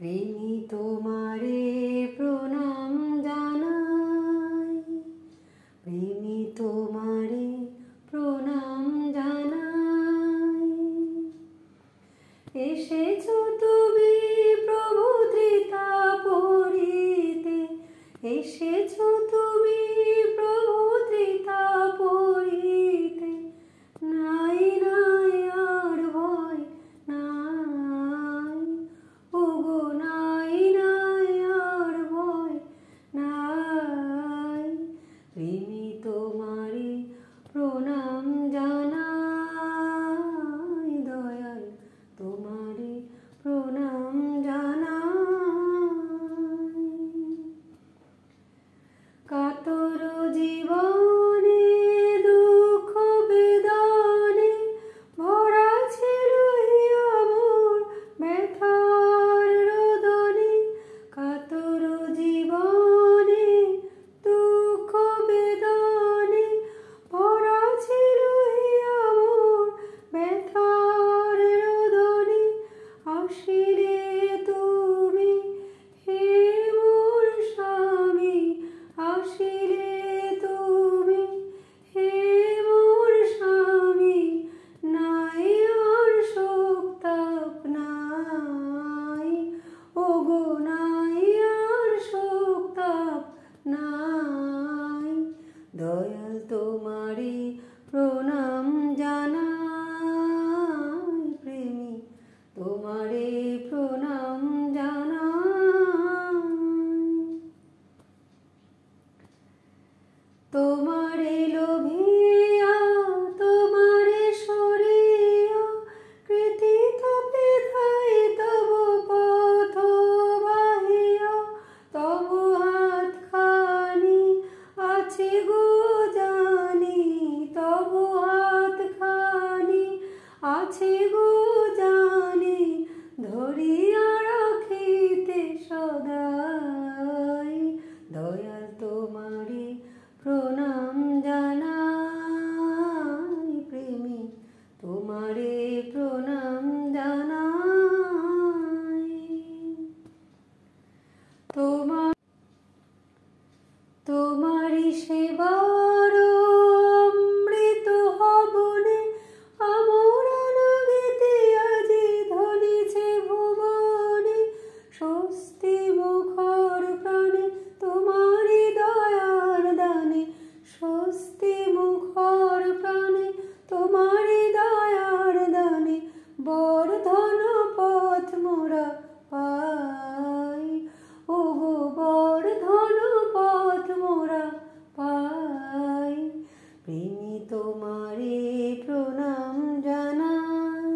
প্রেমী তোমারে প্রণাম জানাই, প্রেমী তোমারে প্রণাম জানাই। এসেছো তুমি প্রভু ধৃতা পড়িতে, এসেছো তুমি প্রভু ধৃতা পড়িতে। নাই নাই আর ভয় নাই, ওগো নাই নাই আর ভয় নাই। প্রেমী তোমারে প্রণাম জানাই, দয়াল তোমারে প্রণাম জানাই। কাতর জীবনে দুঃখ বেদনে ভরা ছিল মোর ব্যথার রোদনে। কাতর জীবনে দুঃখ বেদনে ভরা ছিল মোর ব্যথার রোদনে। আসিলে তুমি হে মোর স্বামী, আসিলে তুমি হে মোর স্বামী। নাই আর শোক তাপ নাই, ওগো নাই আর শোক তাপ নাই। দয়াল তোমারে প্রণাম জানাই, প্রেমী তোমারে প্রণাম জানাই। তোমারে লোভিয়া তোমারে সরিয়া কৃতিত বিধাই তব পথ বাহিয়া। তব হাতখানি আছে গো জানি, তব হাতখানি আছে গো জানি। ধরিয়া রাখিতে সদাই, দয়াল তোমারে প্রণাম জানাই, প্রেমী তোমারে প্রণাম জানাই। তোমারি সেবার অমৃত হবনে আমর অনাগতে আজি ধনিছে ভুবনে। স্বস্তি মুখর প্রাণে তোমারি দয়ার দানে, স্বস্তি মুখর প্রাণে তোমারি দয়ার দানে। বর্ধন পথ মোরা পাই, ওগো বর্ধন পথ মোরা পাই। প্রেমী তোমারে প্রণাম জানাই,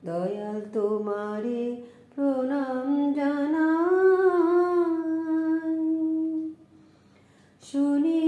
দয়াল তোমারে প্রণাম জানাই। শুনি